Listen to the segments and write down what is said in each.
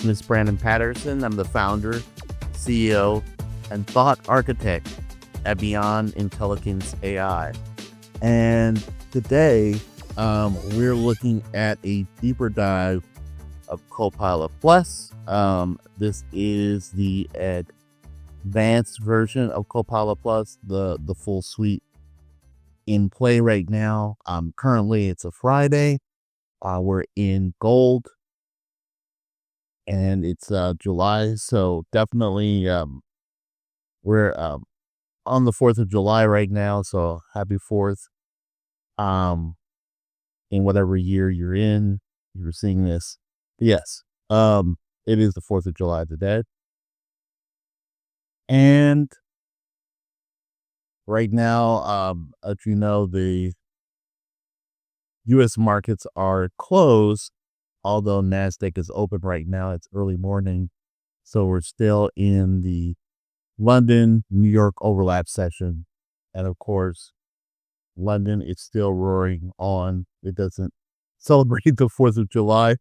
name is Branden Patterson. I'm the founder, CEO, and thought architect at Beyond Intelligence AI. And today, we're looking at a deeper dive of Copilot Plus. This is the advanced version of Copilot Plus, the full suite in play right now. Currently, it's a Friday. We're in gold, and it's July, so definitely we're on the 4th of July right now. So happy 4th. In whatever year you're in, you're seeing this. Yes, it is the 4th of July today, and right now, as you know, the U.S. markets are closed, although NASDAQ is open right now. It's early morning, so we're still in the London, New York overlap session. And of course, London is still roaring on. It doesn't celebrate the 4th of July.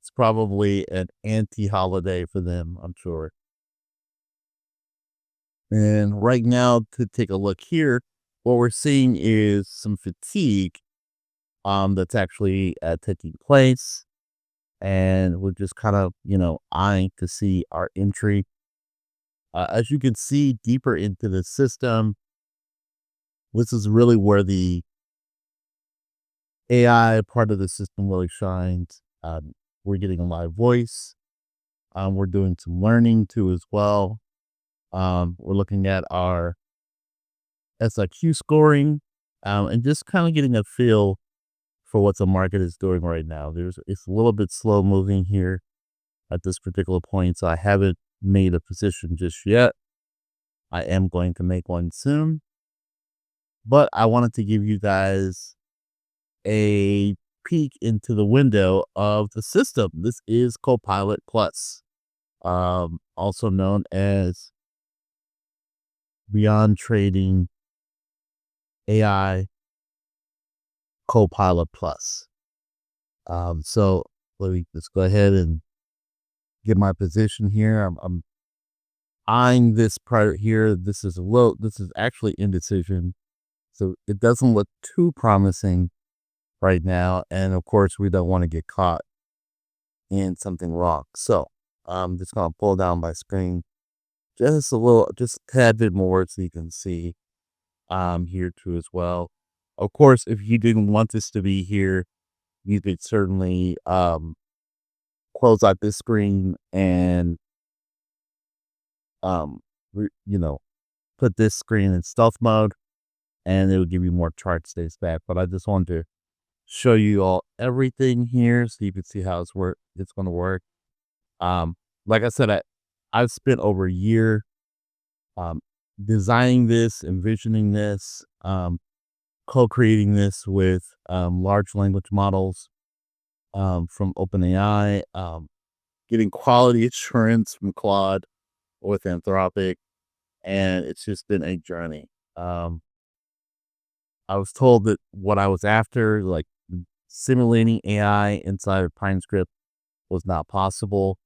It's probably an anti-holiday for them, I'm sure. And right now, to take a look here, what we're seeing is some fatigue that's actually taking place. And we're just kind of, eyeing to see our entry. As you can see deeper into the system, this is really where the AI part of the system really shines. We're getting a live voice. We're doing some learning too as well. We're looking at our SIQ scoring, and just kind of getting a feel for what the market is doing right now. It's a little bit slow moving here at this particular point, so I haven't made a position just yet. I am going to make one soon, but I wanted to give you guys a peek into the window of the system. This is Copilot Plus, also known as Beyond Trading AI Copilot Plus. So let me just go ahead and get my position here. I'm eyeing this part here. This is actually indecision, so it doesn't look too promising right now. And of course, we don't want to get caught in something wrong. So I'm just gonna pull down my screen just a tad bit more so you can see here too as well. Of course, if you didn't want this to be here, you could certainly close out this screen and put this screen in stealth mode, and it will give you more chart stays back. But I just wanted to show you all everything here so you can see how it's going to work. Like I said, I've spent over a year designing this, envisioning this, co-creating this with large language models from OpenAI, getting quality assurance from Claude with Anthropic, and it's just been a journey. I was told that what I was after, like simulating AI inside of PineScript, was not possible.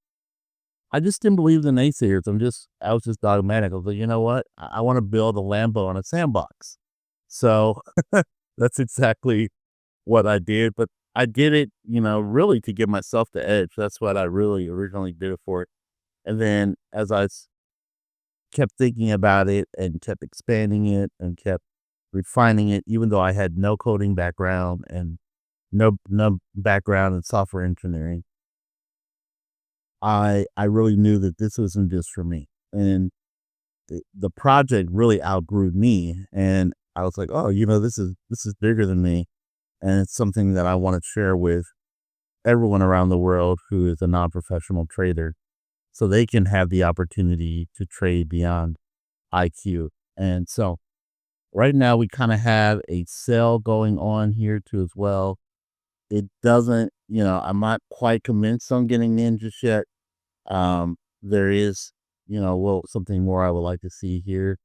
I just didn't believe the naysayers. I was just dogmatic. I was like, you know what? I want to build a Lambo on a sandbox. So that's exactly what I did. But I did it, really to give myself the edge. That's what I really originally did it for. And then as I kept thinking about it and kept expanding it and kept refining it, even though I had no coding background and no background in software engineering, I really knew that this wasn't just for me. And the project really outgrew me, and I was like, oh, this is bigger than me, and it's something that I want to share with everyone around the world who is a non-professional trader, so they can have the opportunity to trade beyond IQ. And so right now we kind of have a sale going on here too as well. It doesn't, I'm not quite convinced on getting in just yet. There is, something more I would like to see here.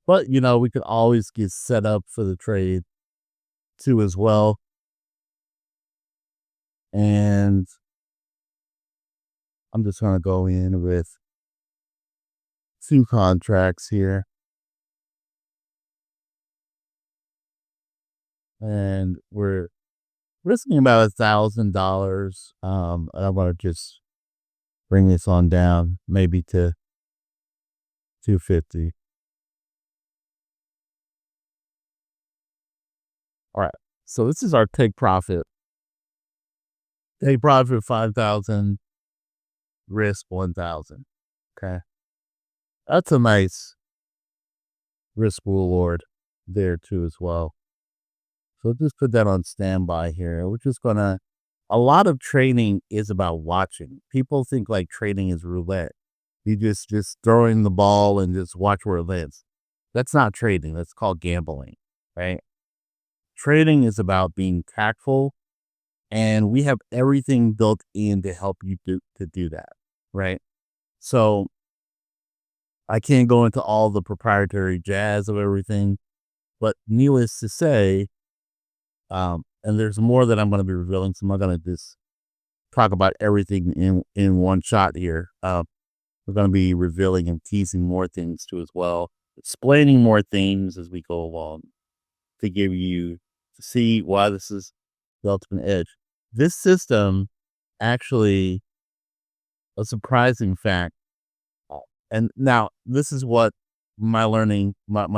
But, we could always get set up for the trade too as well. And I'm just going to go in with 2 contracts here. And we're risking about $1,000. And I'm going to just bring this on down maybe to 250. All right. So this is our take profit. Take profit 5,000, risk 1,000. Okay. That's a nice risk reward there too as well. So just put that on standby here. We're just gonna. A lot of trading is about watching. People think like trading is roulette. You just throwing the ball and just watch where it lands. That's not trading. That's called gambling, right? Trading is about being tactful, and we have everything built in to help you do that, right? So I can't go into all the proprietary jazz of everything, but needless to say, and there's more that I'm going to be revealing, so I'm not going to just talk about everything in one shot here. We're going to be revealing and teasing more things too as well, explaining more things as we go along to give you to see why this is the ultimate edge. This system actually a surprising fact. And now this is what my learning, my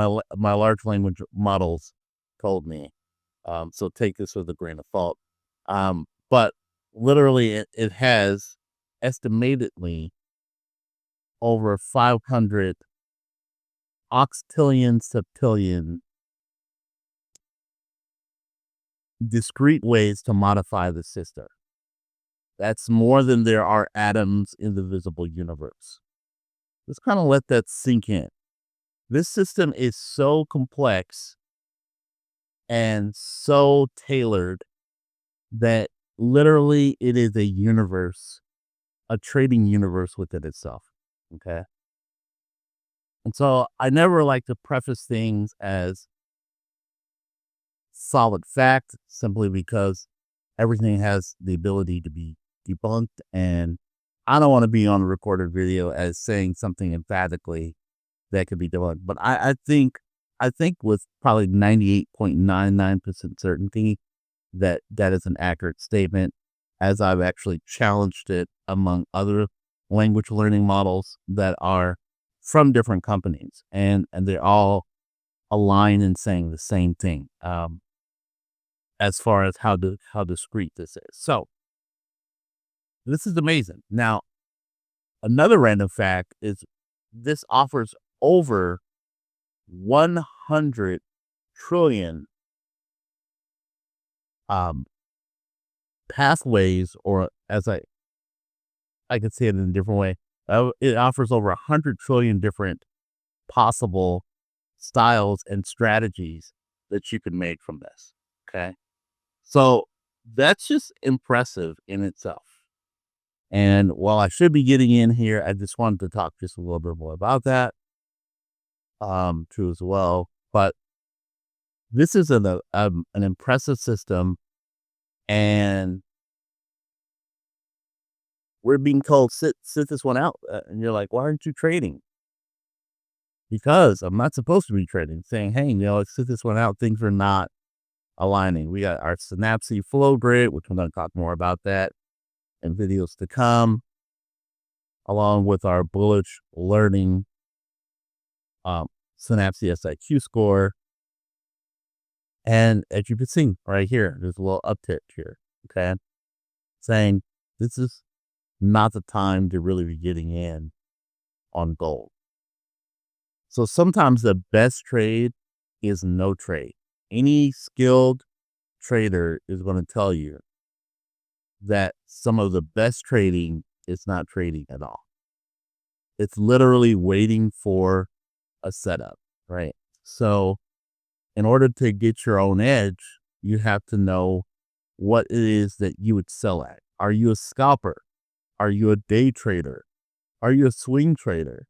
large language models told me. So take this with a grain of salt. But literally, it has estimatedly over 500 octillion, septillion discrete ways to modify the system. That's more than there are atoms in the visible universe. Let's kind of let that sink in. This system is so complex and so tailored that literally it is a universe, a trading universe within itself. Okay. And so I never like to preface things as solid fact simply because everything has the ability to be debunked. And I don't want to be on a recorded video as saying something emphatically that could be debunked. But I think with probably 98.99% certainty that that is an accurate statement, as I've actually challenged it among other language learning models that are from different companies, and they're all aligned in saying the same thing, as far as how discrete this is. So this is amazing. Now, another random fact is this offers over 100 trillion um, pathways, or as I could say it in a different way, it offers over 100 trillion different possible styles and strategies that you can make from this. Okay. So that's just impressive in itself. And while I should be getting in here, I just wanted to talk just a little bit more about that, too as well. But this is an impressive system, and we're being told sit this one out, and you're like, why aren't you trading? Because I'm not supposed to be trading. Saying, hey, let's sit this one out. Things are not aligning. We got our SMC flow grid, which I'm going to talk more about that in videos to come, along with our bullish learning SMC SIQ score. And as you can see right here, there's a little uptick here. Okay. Saying this is not the time to really be getting in on gold. So sometimes the best trade is no trade. Any skilled trader is going to tell you that some of the best trading is not trading at all. It's literally waiting for a setup, right? So in order to get your own edge, you have to know what it is that you would sell at. Are you a scalper? Are you a day trader? Are you a swing trader?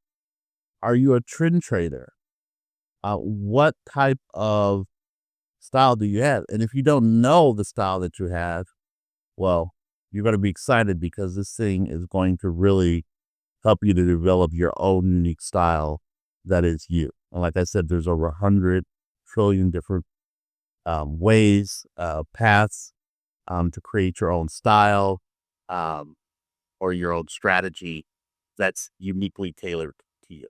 Are you a trend trader? What type of style do you have? And if you don't know the style that you have, well, you're going to be excited because this thing is going to really help you to develop your own unique style that is you. And like I said, there's over 100 trillion different ways, paths to create your own style um, or your own strategy that's uniquely tailored to you.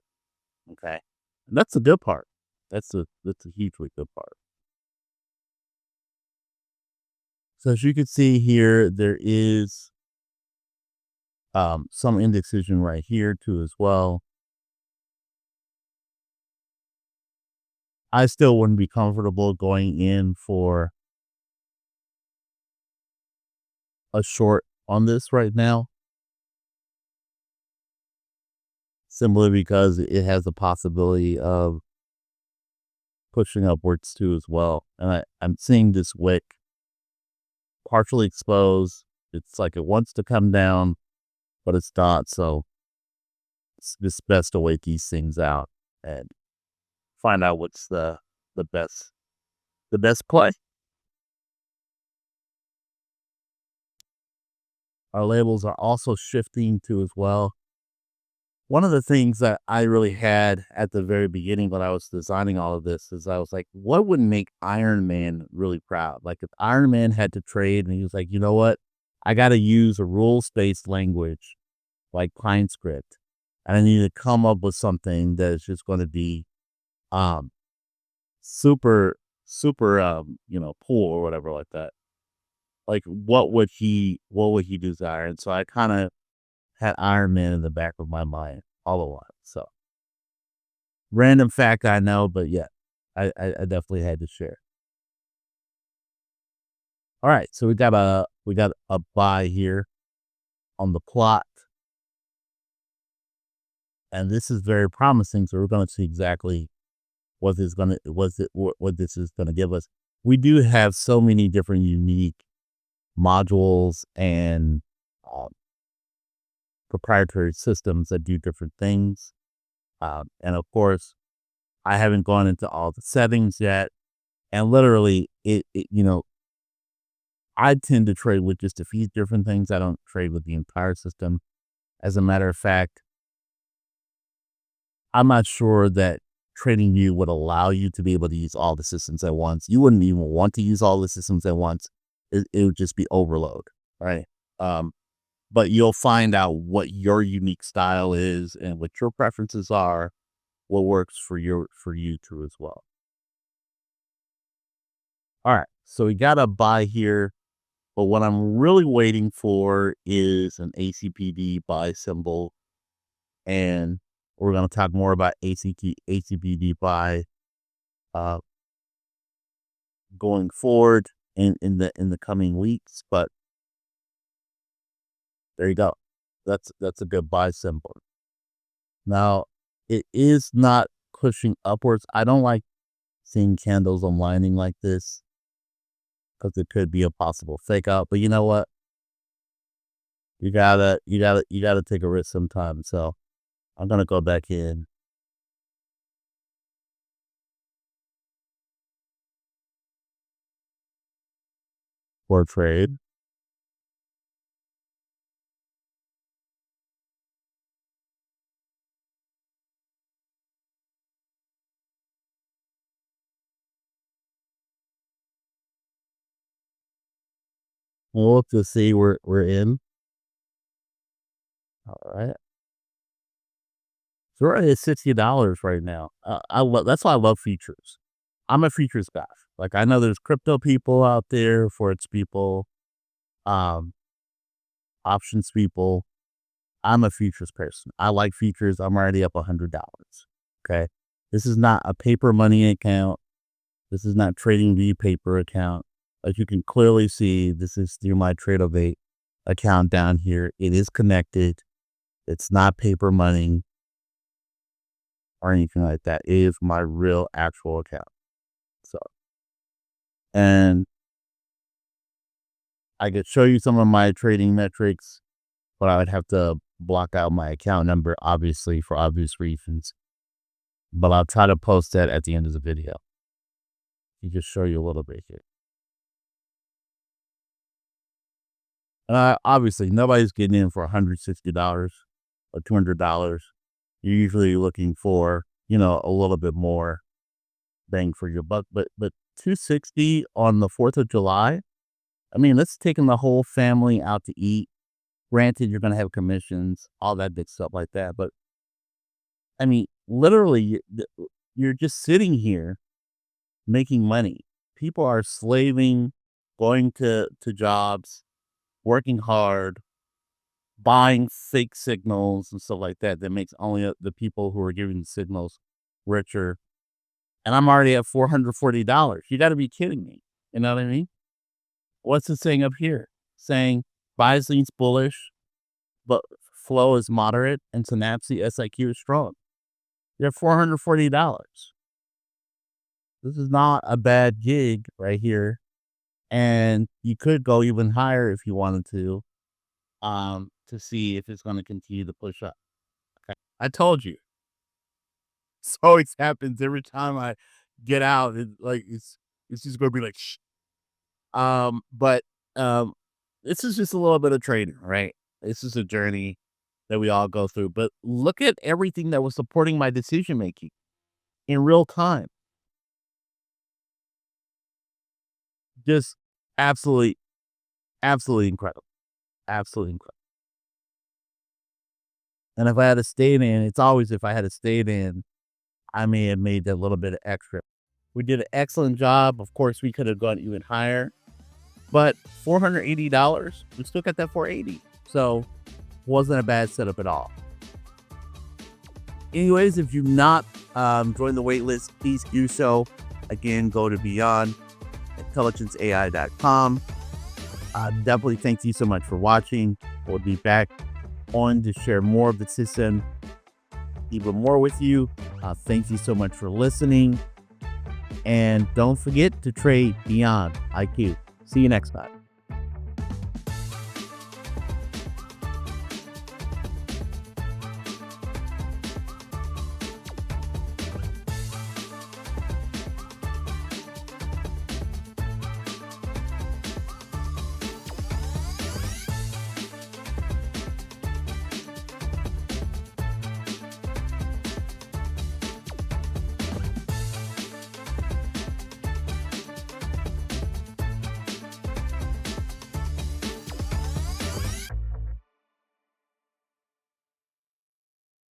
Okay. And that's the good part. That's a hugely good part. So as you can see here, there is some indecision right here too as well. I still wouldn't be comfortable going in for a short on this right now, simply because it has the possibility of pushing upwards too as well. And I'm seeing this wick partially exposed. It's like it wants to come down, but it's not. So it's just best to wait these things out and find out what's the best play. Our labels are also shifting too as well. One of the things that I really had at the very beginning when I was designing all of this is I was like, what would make Iron Man really proud? Like if Iron Man had to trade and he was like, you know what? I got to use a rules-based language like Pine Script. And I need to come up with something that is just going to be um super cool or whatever like that. Like what would he desire? And so I kind of had Iron Man in the back of my mind all the while. So random fact I know, but yeah, I definitely had to share. All right, so we got a buy here on the plot, and this is very promising. So we're going to see exactly what this is gonna give us. We do have so many different unique modules and um, proprietary systems that do different things. And of course, I haven't gone into all the settings yet. And literally, I tend to trade with just a few different things. I don't trade with the entire system. As a matter of fact, I'm not sure that TradingView would allow you to be able to use all the systems at once. You wouldn't even want to use all the systems at once. It would just be overload, right? Um, but you'll find out what your unique style is and what your preferences are, what works for you too as well. All right, so we got a buy here, but what I'm really waiting for is an ACPD buy symbol, and we're going to talk more about ACPD buy uh, going forward in the coming weeks. But there you go. That's a good buy symbol. Now it is not pushing upwards. I don't like seeing candles aligning like this because it could be a possible fake out. But you know what? You gotta take a risk sometimes. So I'm gonna go back in for a trade. We'll look to see we're in. All right. So we're at $60 right now. That's why I love futures. I'm a futures guy. Like I know there's crypto people out there, forex people, um, options people. I'm a futures person. I like futures. I'm already up $100. Okay. This is not a paper money account. This is not TradingView paper account. As you can clearly see, this is through my TradeOvate account down here. It is connected. It's not paper money or anything like that. It is my real actual account. So, and I could show you some of my trading metrics, but I would have to block out my account number, obviously, for obvious reasons. But I'll try to post that at the end of the video. You just show you a little bit here. And obviously, nobody's getting in for $160 or $200. You're usually looking for, a little bit more bang for your buck. But 260 on the 4th of July. I mean, that's taking the whole family out to eat. Granted, you're going to have commissions, all that big stuff like that. But I mean, literally, you're just sitting here making money. People are slaving, going to jobs, working hard, buying fake signals and stuff like that. That makes only the people who are giving the signals richer. And I'm already at $440. You got to be kidding me. You know what I mean? What's it saying up here? Saying buys leans bullish, but flow is moderate, and Synapse SIQ is strong. You're at $440. This is not a bad gig right here. And you could go even higher if you wanted to see if it's going to continue to push up. Okay. I told you. This always happens every time I get out. It's just going to be like, shh. But this is just a little bit of trading, right? This is a journey that we all go through. But look at everything that was supporting my decision making in real time. Just absolutely, absolutely incredible. Absolutely incredible. And if I had stayed in, it's always if I had stayed in, I may have made that little bit of extra. We did an excellent job. Of course, we could have gone even higher, but $480, we still got that 480. So wasn't a bad setup at all. Anyways, if you've not joined the waitlist, please do so. Again, go to beyondintelligenceai.com. Definitely thank you so much for watching. We'll be back on to share more of the system, even more with you. Thank you so much for listening. And don't forget to trade beyond IQ. See you next time.